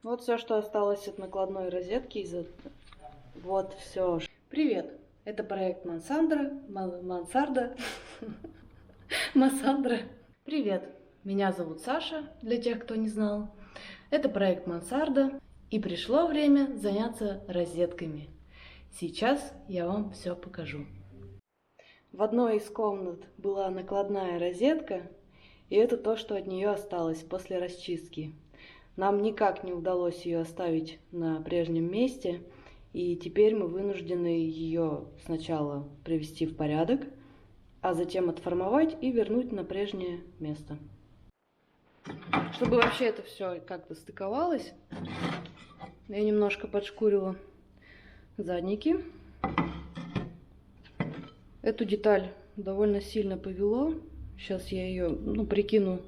Вот все, что осталось от накладной розетки. Вот все. Привет! Это проект Мансарда. Массандра. Привет! Меня зовут Саша, для тех, кто не знал. Это проект Мансарда. И пришло время заняться розетками. Сейчас я вам все покажу. В одной из комнат была накладная розетка, и это то, что от нее осталось после расчистки. Нам никак не удалось ее оставить на прежнем месте, и теперь мы вынуждены ее сначала привести в порядок, а затем отформовать и вернуть на прежнее место. Чтобы вообще это все как-то стыковалось, я немножко подшкурила задники. Эту деталь довольно сильно повело. Сейчас я ее, прикину,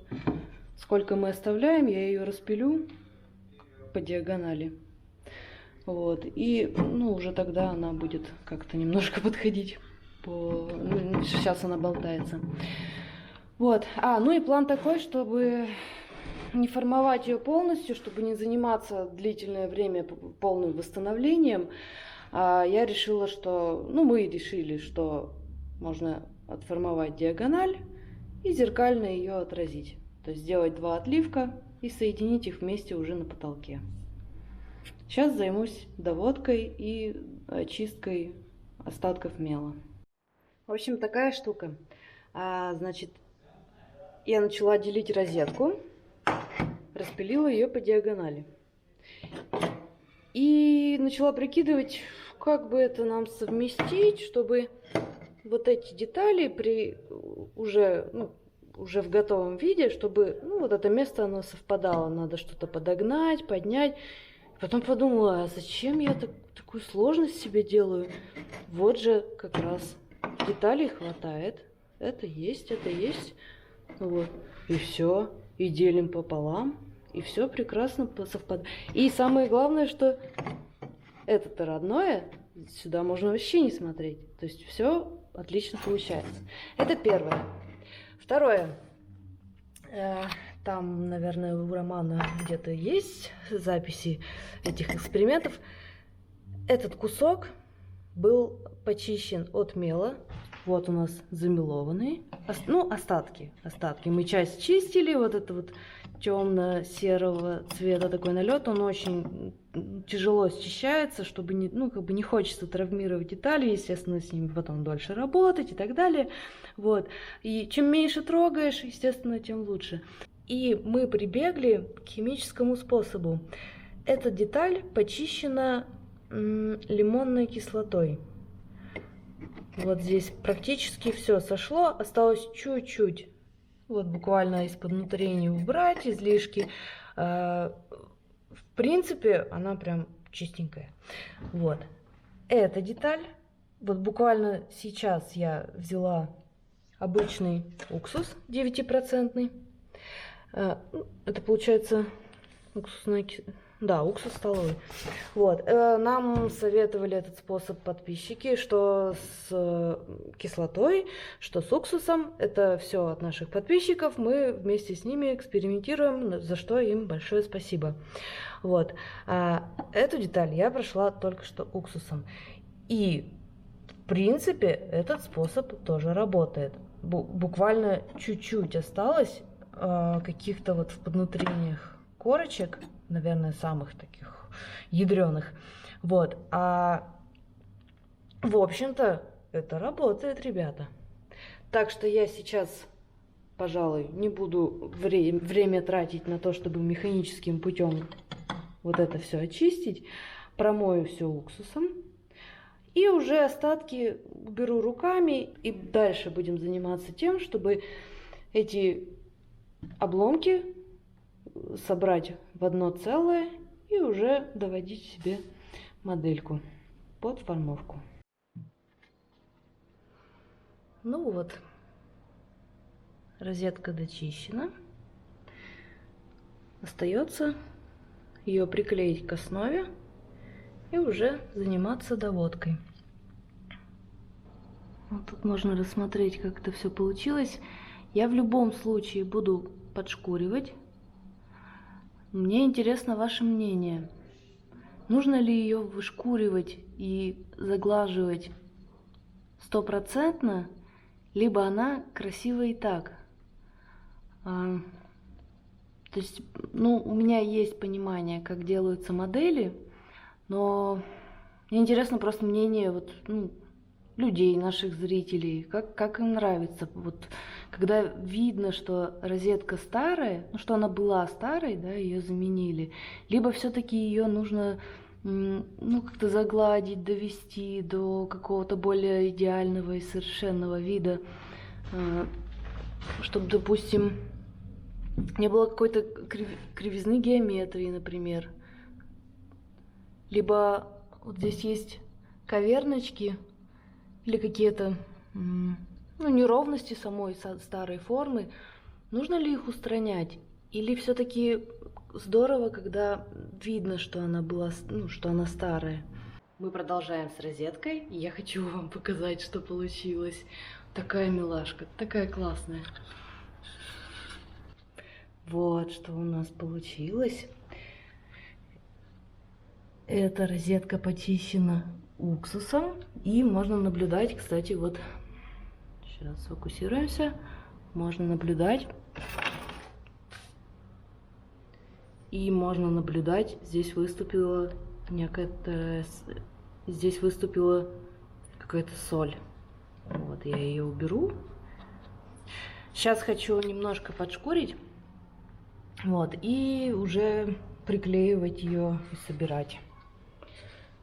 сколько мы оставляем, я ее распилю по диагонали. Вот. И, уже тогда она будет как-то немножко подходить. Сейчас она болтается. Вот. И план такой, чтобы не формовать ее полностью, чтобы не заниматься длительное время полным восстановлением, я решила, что, мы решили, что можно отформовать диагональ и зеркально ее отразить. То есть сделать 2 отливка и соединить их вместе уже на потолке. Сейчас займусь доводкой и очисткой остатков мела. В общем, такая штука. Значит, я начала делить розетку, распилила ее по диагонали. И начала прикидывать, как бы это нам совместить, чтобы вот эти детали уже в готовом виде, чтобы вот это место оно совпадало. Надо что-то подогнать, поднять. Потом подумала, а зачем я такую сложность себе делаю? Вот же как раз деталей хватает. Это есть. Вот. И все. И делим пополам. И все прекрасно совпадает. И самое главное, что это-то родное. Сюда можно вообще не смотреть. То есть все отлично получается. Это первое. Второе. Там, наверное, у Романа где-то есть записи этих экспериментов. Этот кусок был почищен от мела. Вот у нас замелованный. Остатки. Мы часть чистили. Вот это вот темно-серого цвета такой налет. Он очень тяжело счищается, чтобы не хочется травмировать детали. Естественно, с ними потом дольше работать и так далее. Вот. И чем меньше трогаешь, естественно, тем лучше. И мы прибегли к химическому способу. Эта деталь почищена лимонной кислотой. Вот здесь практически все сошло, осталось чуть-чуть. Вот буквально из-под внутрения убрать излишки. В принципе, она прям чистенькая. Вот. Эта деталь, вот буквально сейчас я взяла обычный уксус 9%. Это получается уксусная уксус столовый. Вот. Нам советовали этот способ подписчики, что с кислотой, что с уксусом. Это все от наших подписчиков. Мы вместе с ними экспериментируем, за что им большое спасибо. Вот. Эту деталь я прошла только что уксусом. И в принципе этот способ тоже работает. Буквально чуть-чуть осталось каких-то вот в поднутрениях корочек, наверное, самых таких ядреных. Вот. В общем-то, это работает, ребята. Так что я сейчас, пожалуй, не буду время тратить на то, чтобы механическим путем вот это все очистить. Промою все уксусом. И уже остатки беру руками. И дальше будем заниматься тем, чтобы эти обломки собрать в одно целое и уже доводить себе модельку под формовку. Ну вот, розетка дочищена. Остается ее приклеить к основе и уже заниматься доводкой. Вот тут можно рассмотреть, как это все получилось. Я в любом случае буду подшкуривать Мне интересно ваше мнение. Нужно ли ее вышкуривать и заглаживать стопроцентно, либо она красивая и так? То есть, ну, у меня есть понимание, как делаются модели, но мне интересно просто мнение вот, ну, людей, наших зрителей, как им нравится. Вот, когда видно, что розетка старая, ну, что она была старой, да, ее заменили, либо все-таки ее нужно, ну, как-то загладить, довести до какого-то более идеального и совершенного вида, чтобы, допустим, не было какой-то кривизны геометрии, например. Либо вот здесь есть каверночки или какие-то, ну, неровности самой старой формы. Нужно ли их устранять? Или все-таки здорово, когда видно, что она была, ну, что она старая? Мы продолжаем с розеткой, и я хочу вам показать, что получилось. Такая милашка, такая классная. Вот что у нас получилось. Эта розетка почищена уксусом, и можно наблюдать, кстати, вот, сейчас фокусируемся, можно наблюдать, и можно наблюдать, здесь выступила какая-то соль. Вот, я ее уберу. Сейчас хочу немножко подшкурить, вот, и уже приклеивать ее и собирать.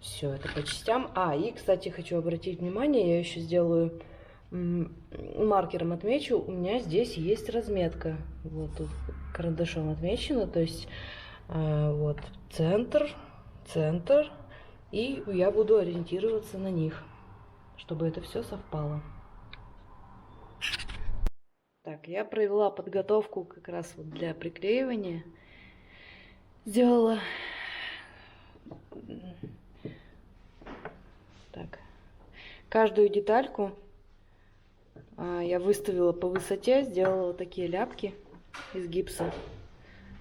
Все это по частям. И, кстати, хочу обратить внимание, я еще сделаю маркером отмечу, у меня здесь есть разметка. Вот тут карандашом отмечено, то есть вот центр, и я буду ориентироваться на них, чтобы это все совпало. Так, я провела подготовку как раз вот для приклеивания. Сделала так, каждую детальку я выставила по высоте, сделала вот такие ляпки из гипса,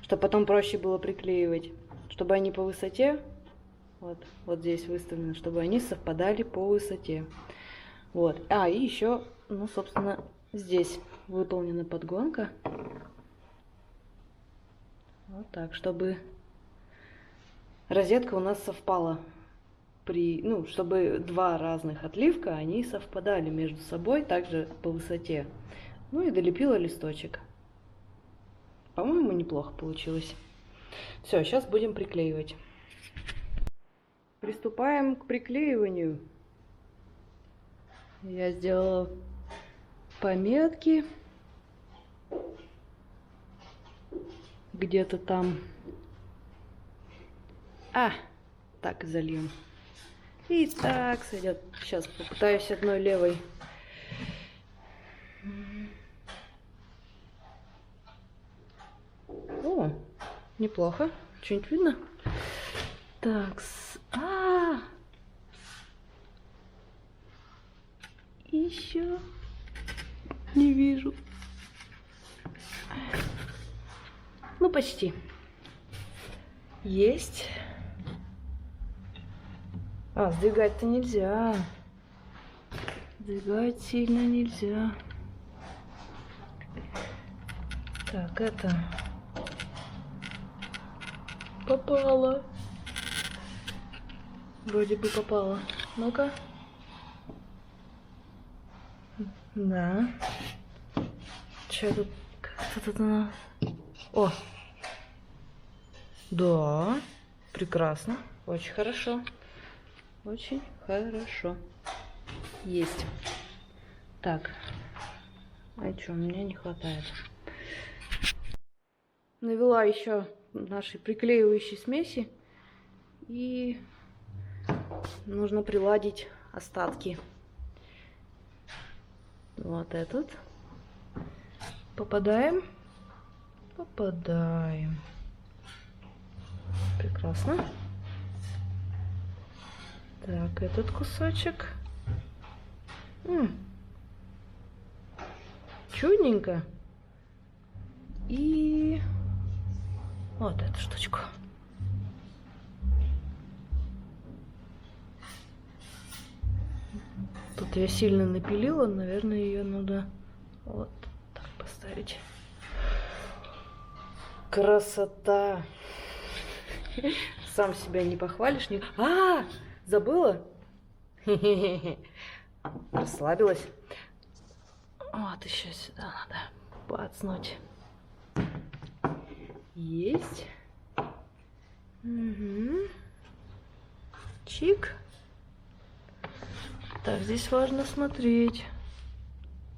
чтобы потом проще было приклеивать, чтобы они по высоте, вот здесь выставлены, чтобы они совпадали по высоте. Вот. И еще, ну, собственно, здесь выполнена подгонка. Вот так, чтобы розетка у нас совпала. Чтобы два разных отливка, они совпадали между собой, также по высоте. Ну и долепила листочек. По-моему, неплохо получилось. Все, сейчас будем приклеивать. Приступаем к приклеиванию. Я сделала пометки. Где-то там. Так, зальем. И так сойдет. Сейчас попытаюсь одной левой. О, неплохо. Что-нибудь видно? Так, еще не вижу. Ну, почти. Есть. Сдвигать-то нельзя. Сдвигать сильно нельзя. Так, это... Попало. Вроде бы попало. Ну-ка. Да. Что тут? Как-то тут она... О! Да. Прекрасно. Очень хорошо. Очень хорошо. Есть. Так. Что, мне не хватает. Навела еще нашей приклеивающей смеси. И нужно приладить остатки. Вот этот. Попадаем. Попадаем. Прекрасно. Так, этот кусочек. Чудненько. И Вот эту штучку. Тут я сильно напилила, наверное, ее надо вот так поставить. Красота! Сам себя не похвалишь, не... Забыла? Расслабилась. Вот еще сюда надо подснуть. Есть. Угу. Чик. Так, здесь важно смотреть,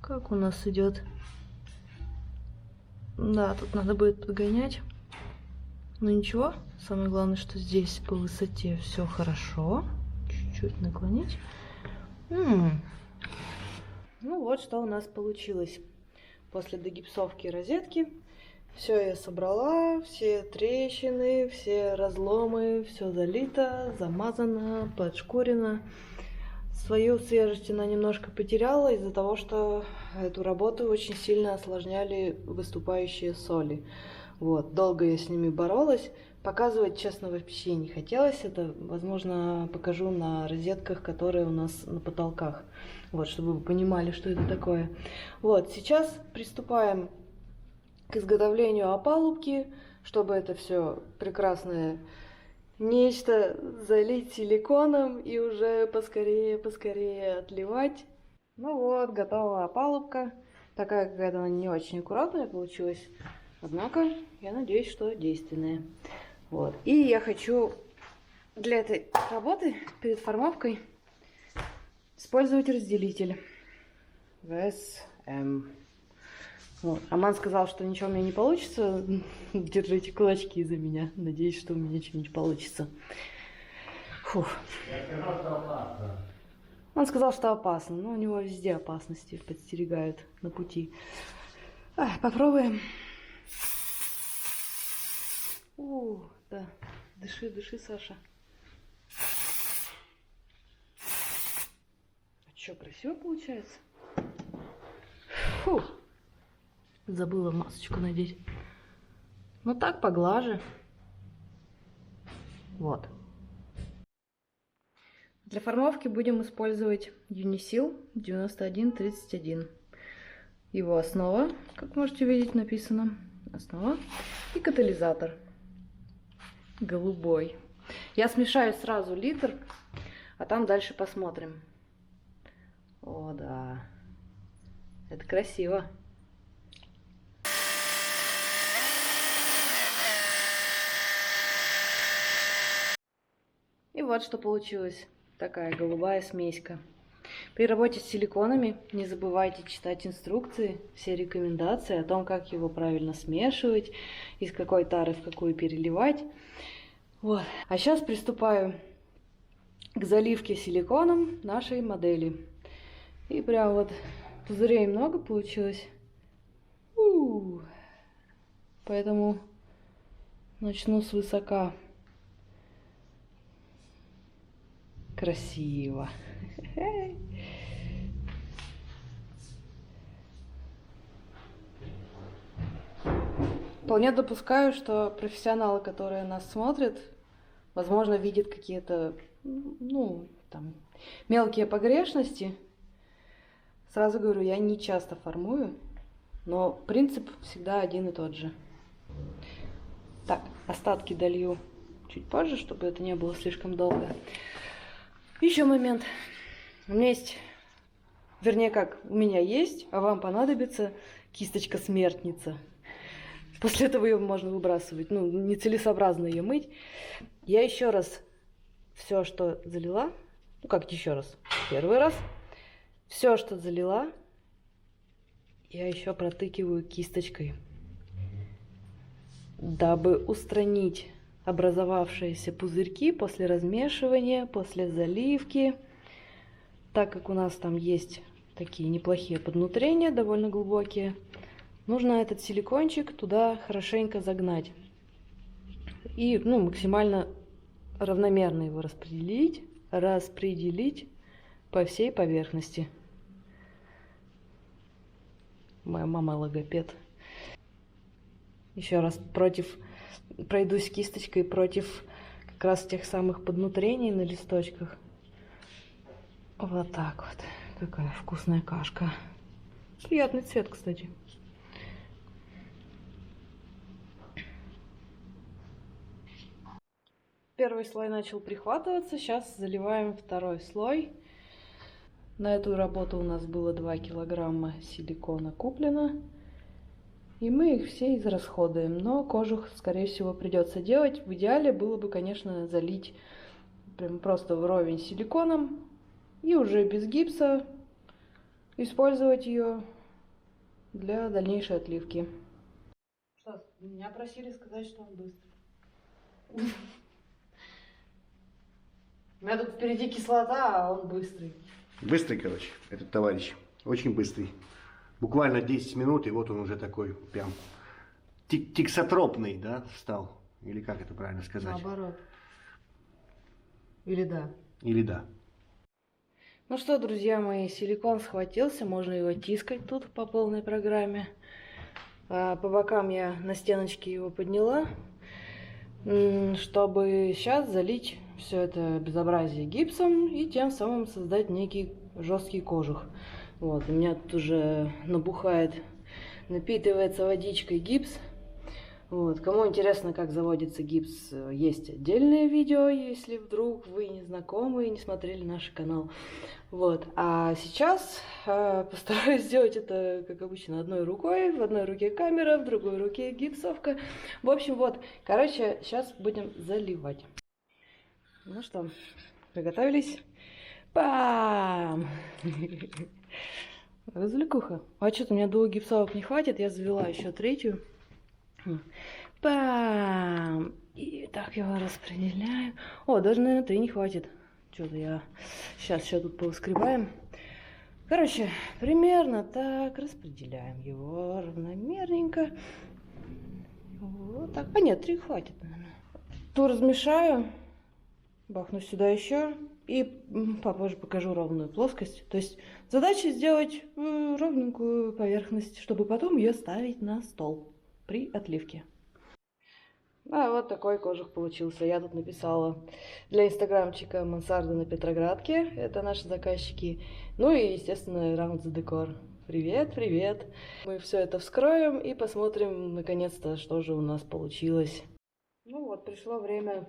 как у нас идет. Да, тут надо будет подгонять. Но ничего, самое главное, что здесь по высоте все хорошо. Чуть-чуть наклонить. Ну вот, что у нас получилось. После догипсовки розетки все я собрала, все трещины, все разломы, все залито, замазано, подшкурено. Свою свежесть она немножко потеряла из-за того, что эту работу очень сильно осложняли выступающие соли. Вот, долго я с ними боролась. Показывать, честно, вообще не хотелось. Это, возможно, покажу на розетках, которые у нас на потолках. Вот, чтобы вы понимали, что это такое. Вот, сейчас приступаем к изготовлению опалубки, чтобы это все прекрасное нечто залить силиконом и уже поскорее отливать. Ну вот, готова опалубка. Такая какая-то она не очень аккуратная получилась. Однако, я надеюсь, что действенная. Вот. И я хочу для этой работы перед формовкой использовать разделитель ВСМ. Вот. Роман сказал, что ничего у меня не получится. Держите кулачки за меня. Надеюсь, что у меня что-нибудь получится. Фух. Он сказал, что опасно. Но у него везде опасности подстерегают на пути. Попробуем. Да. Дыши, дыши, Саша. Что, красиво получается? Фух. Забыла масочку надеть. Ну так, поглаже. Вот. Для формовки будем использовать Unisil 9131. Его основа, как можете видеть, написано. Основа. И катализатор. Голубой. Я смешаю сразу литр, а там дальше посмотрим. О, да. Это красиво. И вот что получилось. Такая голубая смеська. При работе с силиконами не забывайте читать инструкции, все рекомендации о том, как его правильно смешивать, из какой тары в какую переливать. Вот. А сейчас приступаю к заливке силиконом нашей модели. И прям вот пузырей много получилось. Поэтому начну свысока. Красиво. Вполне допускаю, что профессионалы, которые нас смотрят, возможно, видят какие-то, там, мелкие погрешности. Сразу говорю, я не часто формую, но принцип всегда один и тот же. Так, остатки долью чуть позже, чтобы это не было слишком долго. Еще момент. У меня есть, вернее как, у меня есть, а вам понадобится кисточка смертница. После этого ее можно выбрасывать. Нецелесообразно ее мыть. Я еще раз все, что залила, еще раз, первый раз, все, что залила, я еще протыкиваю кисточкой, дабы устранить образовавшиеся пузырьки после размешивания, после заливки. Так как у нас там есть такие неплохие поднутрения, довольно глубокие, нужно этот силикончик туда хорошенько загнать. И максимально равномерно его распределить по всей поверхности. Моя мама логопед. Еще раз, против пройдусь кисточкой против как раз тех самых поднутрений на листочках. Вот так вот. Какая вкусная кашка. Приятный цвет, кстати. Первый слой начал прихватываться. Сейчас заливаем второй слой. На эту работу у нас было 2 килограмма силикона куплено. И мы их все израсходуем. Но кожух, скорее всего, придется делать. В идеале было бы, конечно, залить прям просто вровень с силиконом. И уже без гипса использовать ее для дальнейшей отливки. Что, меня просили сказать, что он быстрый. У меня тут впереди кислота, а он быстрый. Быстрый, короче, этот товарищ. Очень быстрый. Буквально 10 минут, и вот он уже такой прям тиксотропный, да, стал. Или как это правильно сказать? Наоборот. Или да. Или да. Ну что, друзья мои, силикон схватился, можно его тискать тут по полной программе. По бокам я на стеночке его подняла, чтобы сейчас залить все это безобразие гипсом и тем самым создать некий жесткий кожух. Вот, у меня тут уже набухает, напитывается водичкой гипс. Вот. Кому интересно, как заводится гипс, есть отдельное видео, если вдруг вы не знакомы и не смотрели наш канал. Вот. А сейчас постараюсь сделать это, как обычно, одной рукой. В одной руке камера, в другой руке гипсовка. В общем, вот. Короче, сейчас будем заливать. Ну что, приготовились? Пам! Развлекуха. А что-то у меня 2 гипсовок не хватит, я завела еще 3. Пам! И так его распределяем. О, даже, наверное, 3 не хватит. Что-то я... Сейчас еще тут повыскребаем. Короче, примерно так распределяем его равномерненько. Вот так. А нет, 3 хватит, наверное. То размешаю. Бахну сюда еще. И попозже покажу ровную плоскость. То есть задача сделать ровненькую поверхность, чтобы потом ее ставить на стол при отливке. А вот такой кожух получился. Я тут написала для инстаграмчика «Мансарда на Петроградке». Это наши заказчики. Ну и, естественно, Round the Decor. Привет, привет. Мы все это вскроем и посмотрим, наконец-то, что же у нас получилось. Ну вот, пришло время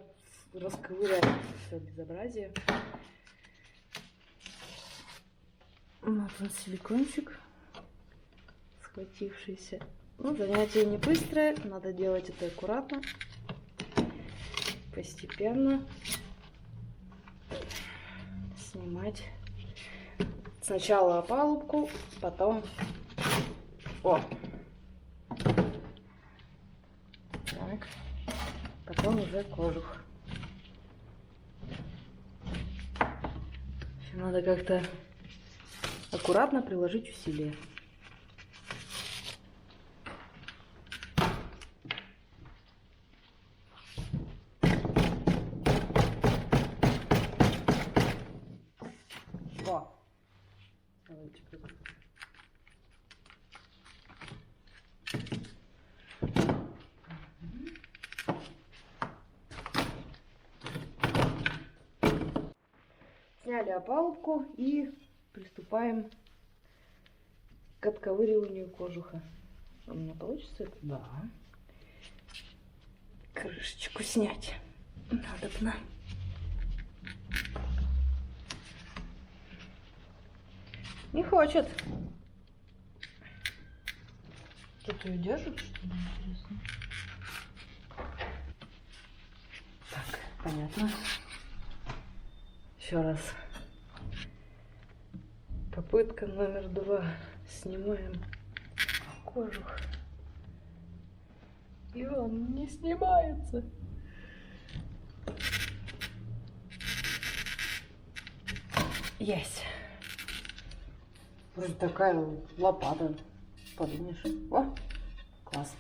расковырять все безобразие. Вот он силикончик схватившийся. Ну, занятие не быстрое, надо делать это аккуратно, постепенно снимать. Сначала опалубку, потом... О! Так. Потом уже кожух. Надо как-то аккуратно приложить усилия. О! Сняли опалубку и приступаем к отковыриванию кожуха. У меня получится это? Да. Крышечку снять надобно. Не хочет. Тут ее держит, что ли, интересно? Так, понятно. Еще раз. Попытка номер 2. Снимаем кожух. И он не снимается. Есть. Вроде такая лопата. Подумаешь. О, класс.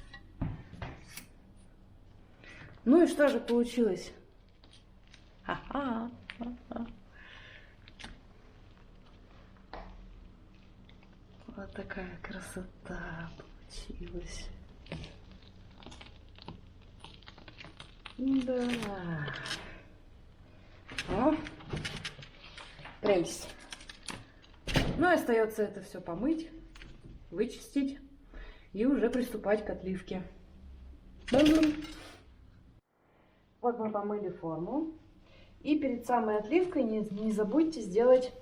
Ну и что же получилось? Ха-ха. Вот такая красота получилась. Да. О, прелесть. Ну и остается это все помыть, вычистить и уже приступать к отливке. Вот мы помыли форму. И перед самой отливкой не забудьте сделать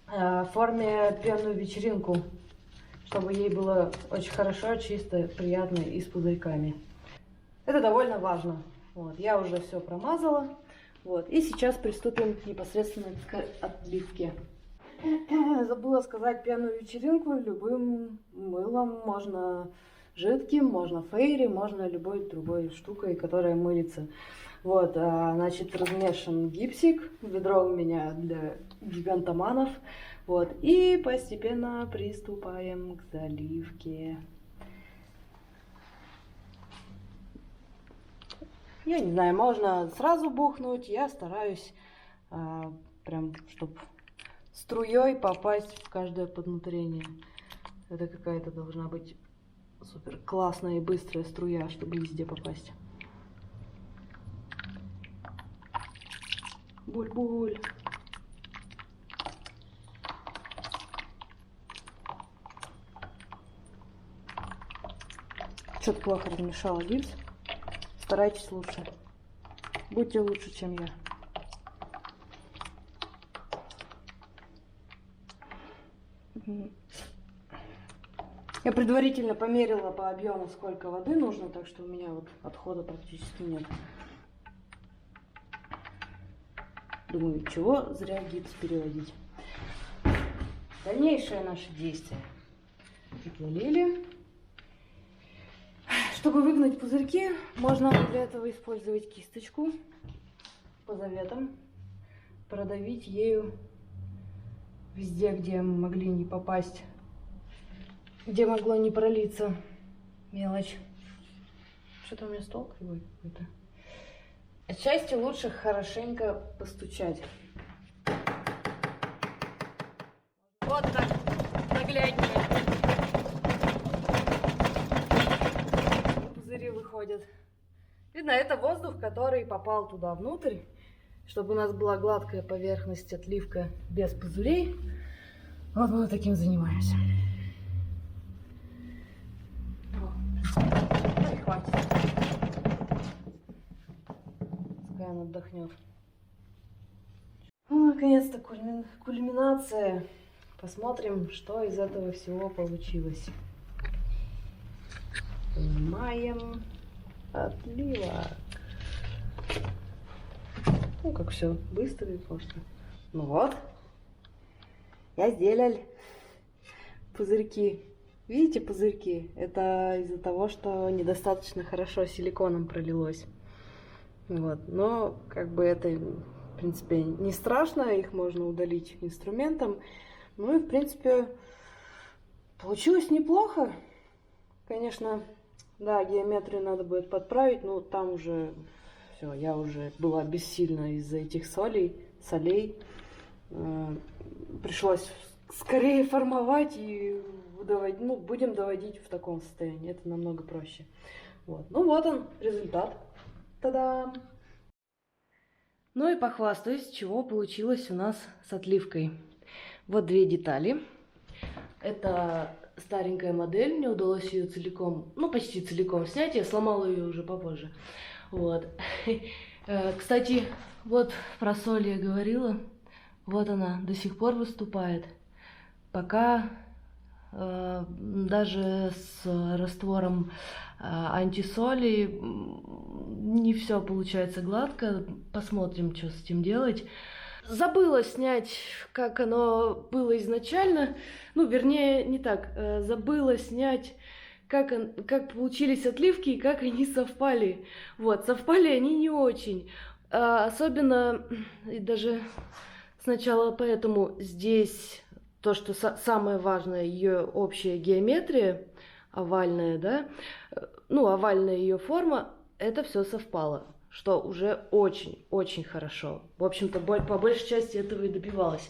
в форме пенную вечеринку, чтобы ей было очень хорошо, чисто, приятно и с пузырьками. Это довольно важно. Вот, я уже все промазала. Вот, и сейчас приступим непосредственно к отливке. Забыла сказать, пенную вечеринку любым мылом, можно жидким, можно фейри, можно любой другой штукой, которая мылится. Вот, значит, размешан гипсик, ведро у меня для гигантоманов. Вот, и постепенно приступаем к заливке. Я не знаю, можно сразу бухнуть, я стараюсь прям, чтобы струей попасть в каждое поднутрение. Это какая-то должна быть супер классная и быстрая струя, чтобы везде попасть. Буль-буль. Что-то плохо размешала гипс. Старайтесь лучше. Будьте лучше, чем я. Я предварительно померила по объему, сколько воды нужно, так что у меня вот отхода практически нет. Думаю, чего зря гипс переводить. Дальнейшее наше действие. Залили. Чтобы выгнать пузырьки, можно для этого использовать кисточку по заветам, продавить ею везде, где могли не попасть, где могло не пролиться мелочь. Что-то у меня стол кривой какой-то. Отчасти лучше хорошенько постучать. Вот так нагляднее. Пузыри выходят. Видно, это воздух, который попал туда внутрь, чтобы у нас была гладкая поверхность, отливка без пузырей. Вот мы таким занимаемся. Ну и хватит. Пускай он отдохнет. Ну, наконец-то кульминация. Посмотрим, что из этого всего получилось. Снимаем отливок. Ну, как все быстро и просто. Ну вот. Я сделал пузырьки. Видите пузырьки? Это из-за того, что недостаточно хорошо силиконом пролилось. Вот. Но как бы это, в принципе, не страшно. Их можно удалить инструментом. Ну и, в принципе, получилось неплохо. Конечно, да, геометрию надо будет подправить, но там уже все, я уже была бессильна из-за этих солей. Пришлось скорее формовать и доводить, ну, будем доводить в таком состоянии. Это намного проще. Вот. Ну вот он, результат. Та-дам! Ну и похвастаюсь, чего получилось у нас с отливкой. Вот две детали. Это старенькая модель, мне удалось ее целиком, ну почти целиком снять, я сломала ее уже попозже. Вот. Кстати, вот про соль я говорила, вот она до сих пор выступает. Пока даже с раствором антисоли не все получается гладко. Посмотрим, что с этим делать. Забыла снять, как оно было изначально. Ну, вернее, не так. Забыла снять, как получились отливки и как они совпали. Вот, совпали они не очень. Особенно, и даже сначала поэтому здесь то, что самое важное, ее общая геометрия, овальная, да, ну, овальная ее форма, это все совпало, что уже очень-очень хорошо. В общем-то, по большей части этого и добивалась.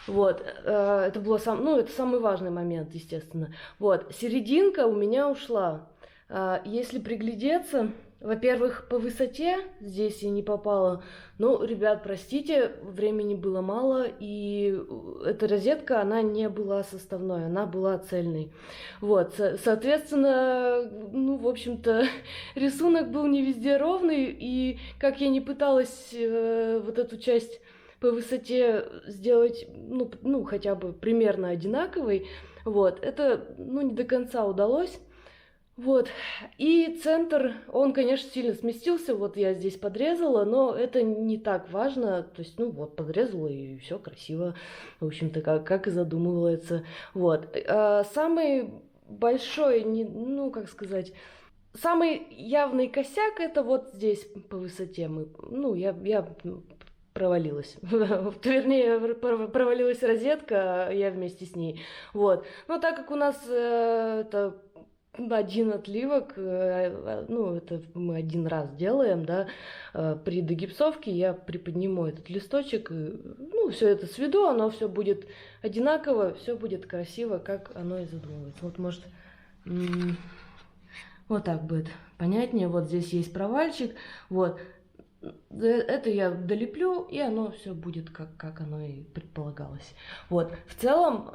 Вот, это было это самый важный момент, естественно. Вот, серединка у меня ушла. Если приглядеться, Во-первых, по высоте здесь я не попала. Ну, ребят, простите, времени было мало, и эта розетка, она не была составной, она была цельной. Вот, соответственно, ну, в общем-то, рисунок был не везде ровный, и как я не пыталась вот эту часть по высоте сделать, ну, хотя бы примерно одинаковой, вот, это, ну, не до конца удалось. Вот, и центр, он, конечно, сильно сместился, вот я здесь подрезала, но это не так важно, то есть, ну вот, подрезала и все красиво, в общем-то, как и задумывается, вот. Самый большой, ну, как сказать, самый явный косяк, это вот здесь по высоте ну, я провалилась. Вернее, провалилась розетка, я вместе с ней, вот. Но так как у нас это... один отливок, ну, это мы один раз делаем, да, при догипсовке я приподниму этот листочек, ну, все это сведу, оно все будет одинаково, все будет красиво, как оно и задумывается. Вот, может, вот так будет понятнее, вот здесь есть провальчик, вот, это я долеплю, и оно все будет как оно и предполагалось. Вот, в целом,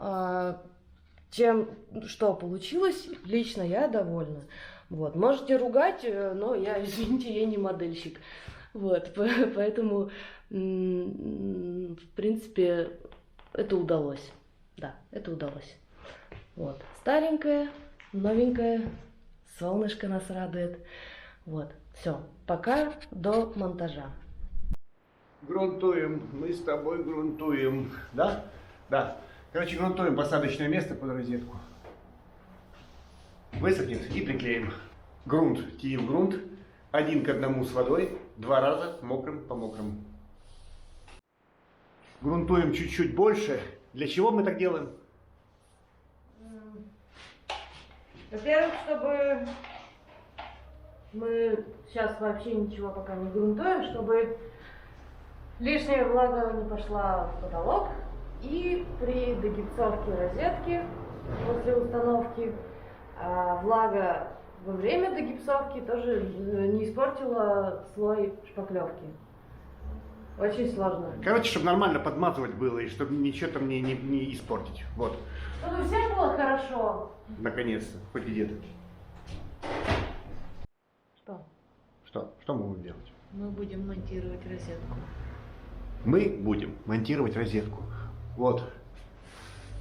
чем что получилось, лично я довольна. Вот. Можете ругать, но я, извините, я не модельщик. Вот. Поэтому, в принципе, это удалось. Да, это удалось. Вот. Старенькая, новенькая, солнышко нас радует. Вот. Все. Пока до монтажа. Грунтуем, мы с тобой грунтуем. Да? Да. Короче, грунтуем посадочное место под розетку. Высохнет и приклеим. Грунт, тиил грунт. 1 к 1 с водой. 2 раза мокрым по мокрому. Грунтуем чуть-чуть больше. Для чего мы так делаем? Во-первых, чтобы мы сейчас вообще ничего пока не грунтуем, чтобы лишняя влага не пошла в потолок. И при догипсовке розетки после установки влага во время догипсовки тоже не испортила слой шпаклевки. Очень сложно. Короче, чтобы нормально подмазывать было и чтобы ничего там не испортить. Вот. Чтобы всем было хорошо. Наконец-то, хоть где-то. Что? Что мы будем делать? Мы будем монтировать розетку. Мы будем монтировать розетку. Вот,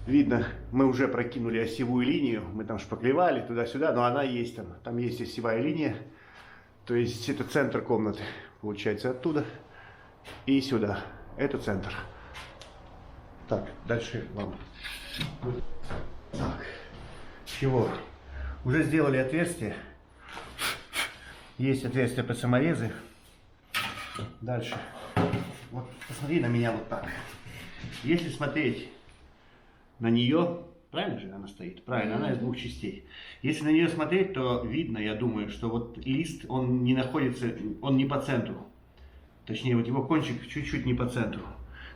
видно, мы уже прокинули осевую линию, мы там шпаклевали туда-сюда, но она есть там, там есть осевая линия, то есть это центр комнаты, получается оттуда и сюда, это центр. Так, дальше вам. Так, чего? Уже сделали отверстие, есть отверстие под саморезы. Дальше, вот посмотри на меня вот так. Если смотреть на нее, правильно же она стоит? Правильно, она из 2 частей. Если на нее смотреть, то видно, я думаю, что вот лист, он не находится, он не по центру. Точнее, вот его кончик чуть-чуть не по центру.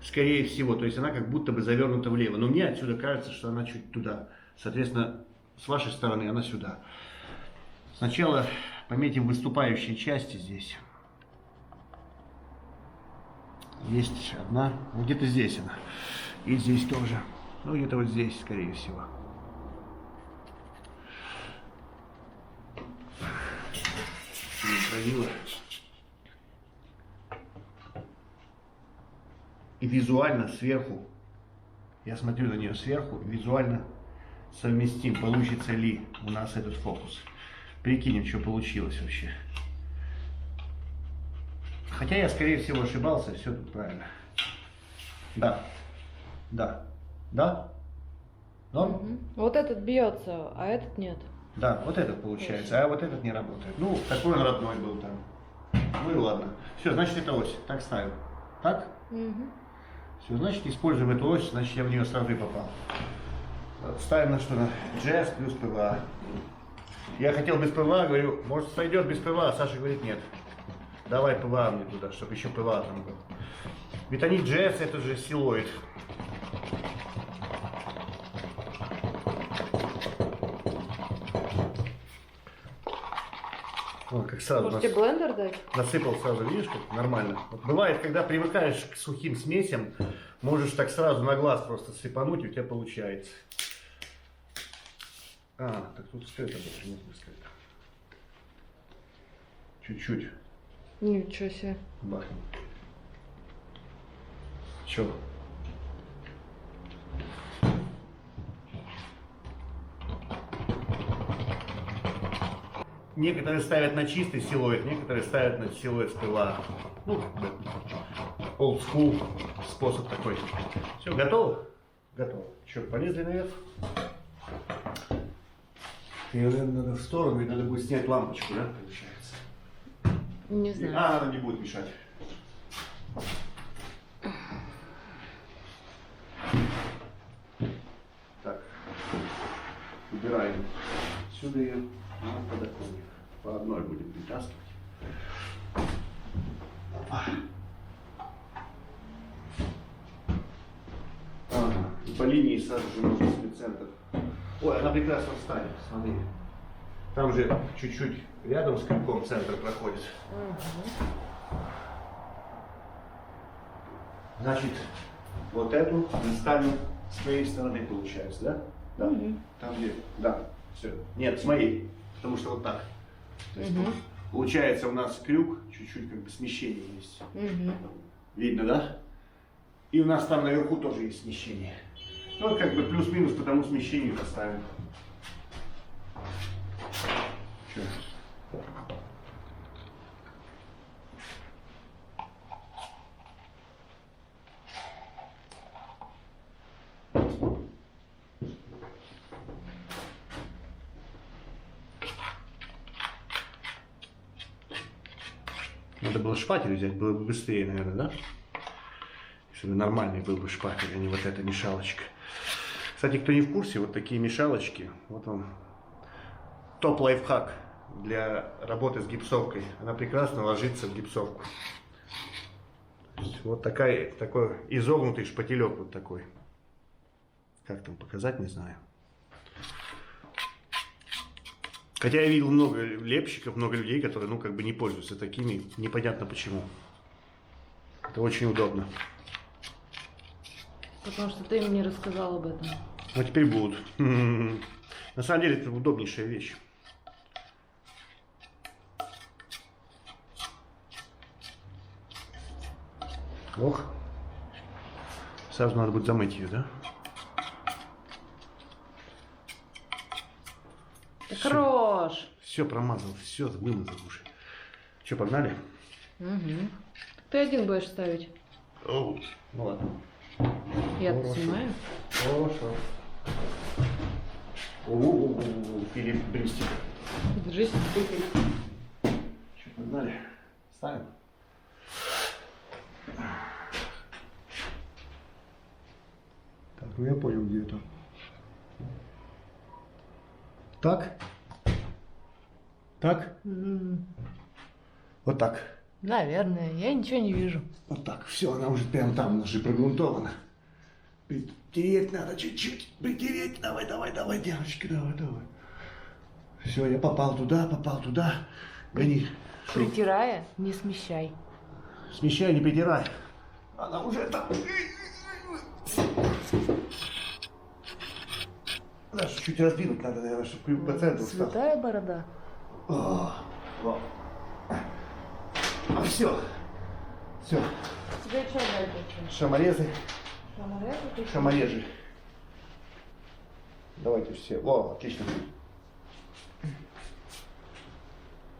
Скорее всего, то есть она как будто бы завернута влево. Но мне отсюда кажется, что она чуть туда. Соответственно, с вашей стороны она сюда. Сначала пометим выступающие части здесь. Есть одна, вот где-то здесь она. И здесь тоже. Ну, где-то вот здесь, скорее всего. Правило. И визуально сверху, я смотрю на нее сверху, визуально совместим, получится ли у нас этот фокус. Прикинем, что получилось вообще. Хотя я, скорее всего, ошибался, все тут правильно. Да. Да. Да? Норм? Угу. Вот этот бьется, а этот нет. Да, вот этот получается, а вот этот не работает. Ну, такой он родной был там. Ну и ладно. Все, значит, это ось. Так ставим. Так? Угу. Все, значит, используем эту ось, значит, я в нее сразу и попал. Ставим на что? На JS плюс ПВА. Я хотел без ПВА, говорю, может, сойдет без ПВА, а Саша говорит, нет. Давай ПВА мне туда, чтобы еще ПВА там был. Бетонит JS это же силоид. Вот, как сразу Можете блендер дать? насыпал сразу, видишь, как нормально. Вот бывает, когда привыкаешь к сухим смесям, можешь так сразу на глаз просто сыпануть, и у тебя получается. А, так тут что это было? Нет, сказать. Чуть-чуть Ничего себе. бахнем. Чё? Некоторые ставят на чистый силуэт, некоторые ставят на силуэт с пила. Ну, old school способ такой. Все, готово? Готово. Что, полезли наверх? Ее, наверное, надо в сторону, и надо будет снять лампочку, да, получается? Не знаю. А, она не будет мешать. Так, убираем сюда ее на подоконник. По одной будем притаскивать. Ага, и по линии сразу же можно снять центр. Ой, она прекрасно встанет, смотри. Там же чуть-чуть рядом с крюком центр проходит. Значит, вот эту мы ставим с моей стороны, получается, да? Да. Там где? Да. Все. Нет, с моей. Потому что вот так. То есть, получается, у нас крюк, чуть-чуть как бы смещение есть. Видно, да? И у нас там наверху тоже есть смещение. Ну, как бы плюс-минус по тому смещению поставим. Чё? Надо было шпатель взять, было бы быстрее, наверное, да? Если бы нормальный был бы шпатель, а не вот эта мешалочка. Кстати, кто не в курсе, вот такие мешалочки, вот он, топ-лайфхак для работы с гипсовкой. Она прекрасно ложится в гипсовку. Вот такой изогнутый шпателек вот такой. Как там показать, не знаю. Хотя я видел много лепщиков, много людей, которые, ну, как бы не пользуются такими, непонятно почему. Это очень удобно. Потому что ты мне рассказал об этом. Ну, теперь будут. На самом деле, это удобнейшая вещь. Ох. Сразу надо будет замыть ее, да? Да хорош. Все промазал, все вымазал уже. Че, погнали? Ты один будешь ставить. Оу, ну ладно. Я Хорошо. снимаю. Хорошо. О-о-о-о, Филипп Бристик. Держись. Че, погнали? Ставим? Так, ну я понял, где это. Так? Так? Вот так. Наверное, я ничего не вижу. Вот так. Все, она уже прям там, она же прогрунтована. Притереть надо чуть-чуть. Притереть. Давай, давай, давай, девочки, давай, давай. Все, я попал туда, Гони. Шо? Притирая, не смещай. Смещай, не притирай. Она уже там. Даже чуть раздвинуть надо, наверное, чтобы крюк по центру встал. Святая борода. Все. Все. Тебе что дальше? Шаморезы. Шаморезы? Шаморежи. Давайте все. О, отлично.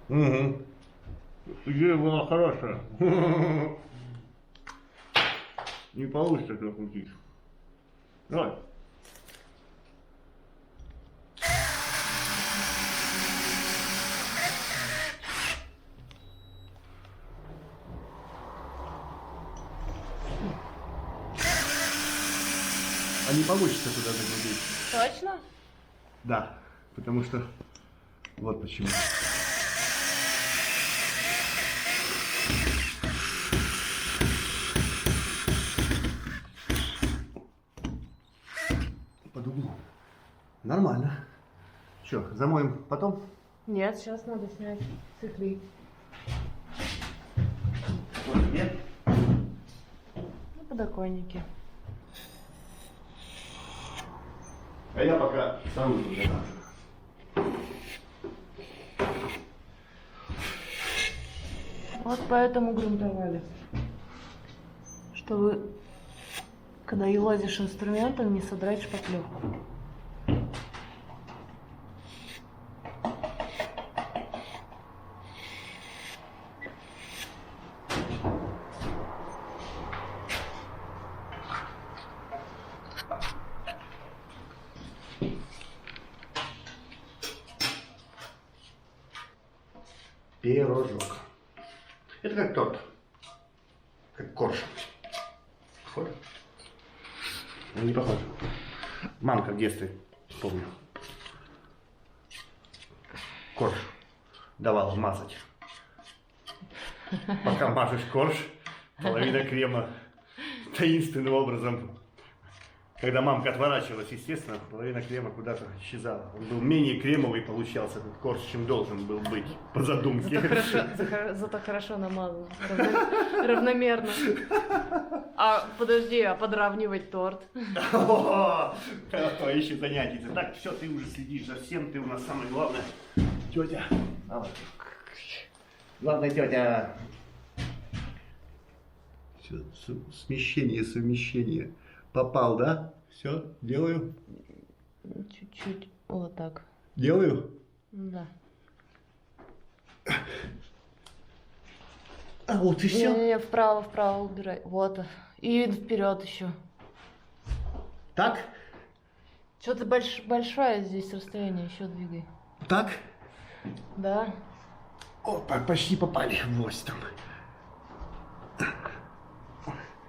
Угу. Идея была хорошая. Не получится это крутить. Давай. А не получится туда загрузить. Точно? Да, потому что вот почему. Под углом. Нормально. Что, замоем потом? Нет, сейчас надо снять цифры. Вот, нет? На подоконнике. А я пока стану туда. Вот поэтому грунтовали. Чтобы, когда и лазишь инструментом, не содрать шпаклевку. Пирожок. Это как торт. Как корж. Похоже? Ну, не похоже. Мамка в детстве, помню. Корж давала мазать. Пока мажешь корж, половина крема таинственным образом. Когда мамка отворачивалась, естественно, половина крема куда-то исчезала. Он был менее кремовый, получался этот корж, чем должен был быть, по задумке. Зато хорошо намазано. Равномерно. А подожди, а подравнивать торт? О, еще занятие. Так, все, ты уже следишь за всем, ты у нас самая главная тетя. Главная тетя. Все, смещение, совмещение. Попал, да? Все, делаю. Чуть-чуть. Вот так. Делаю? Да. А вот и все. Не, вправо убирай. Вот. И вперед еще. Так? Что-то большое здесь расстояние, еще двигай. Так? Да. О, почти попали в ось там.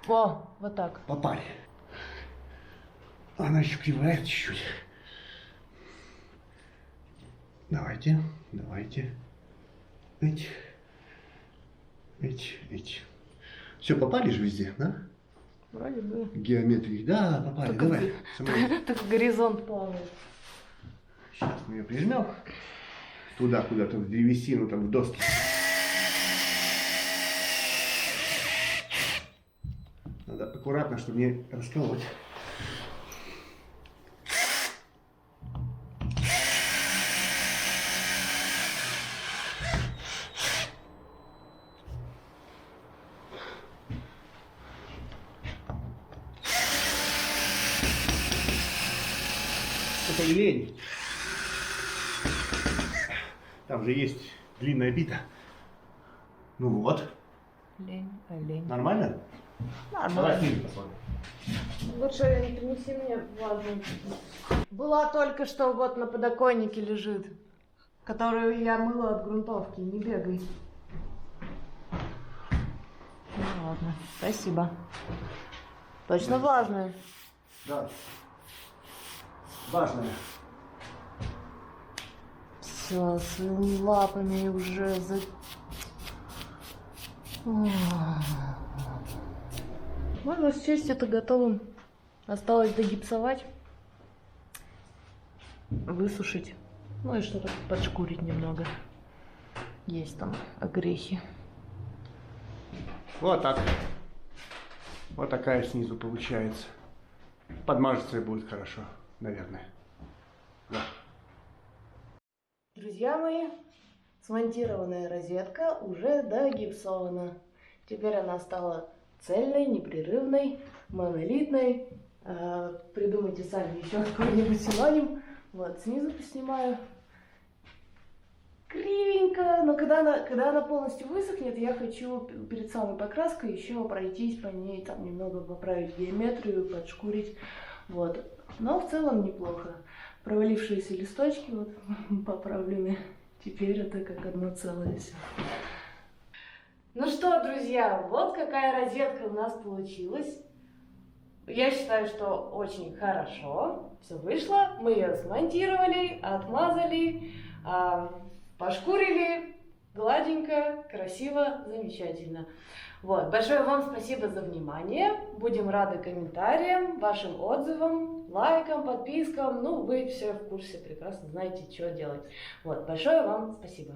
О, вот так. Попали. Она еще кривая чуть-чуть. Давайте, давайте. Эть. Все, попали же везде, да? Вроде бы. Геометрии. Да, попали. Давай. Так горизонт плавает. Сейчас мы ее прижмем. Туда, куда-то в древесину, там в доски. Надо аккуратно, чтобы не расколоть. Это и лень. Там же есть длинная бита. Ну вот. Лень. Нормально? Давай снизу посмотрим. Лучше не принеси мне вазу. Была только что вот на подоконнике лежит, которую я мыла от грунтовки. Не бегай. Ну ладно, спасибо. Точно влажная. Да. Важное. Все, своими лапами уже за... Можно счесть это готовым. Осталось догипсовать, высушить, ну и что-то подшкурить немного. Есть там огрехи. Вот так. Вот такая снизу получается. Подмажется и будет хорошо, наверное. Да. Друзья мои, смонтированная розетка уже догипсована. Теперь она стала цельной, непрерывной, монолитной. Придумайте сами еще какой-нибудь синоним. Вот, снизу поснимаю. Кривенько, но когда она полностью высохнет, я хочу перед самой покраской еще пройтись по ней, там немного поправить геометрию, подшкурить. Вот. Но в целом неплохо. Провалившиеся листочки вот поправлены. Теперь это как одно целое все. Ну что, друзья, вот какая розетка у нас получилась. Я считаю, что очень хорошо все вышло. Мы ее смонтировали, отмазали, пошкурили, гладенько, красиво, замечательно. Вот. Большое вам спасибо за внимание. Будем рады комментариям, вашим отзывам, лайкам, подпискам. Ну, вы все в курсе, прекрасно знаете, что делать. Вот, большое вам спасибо.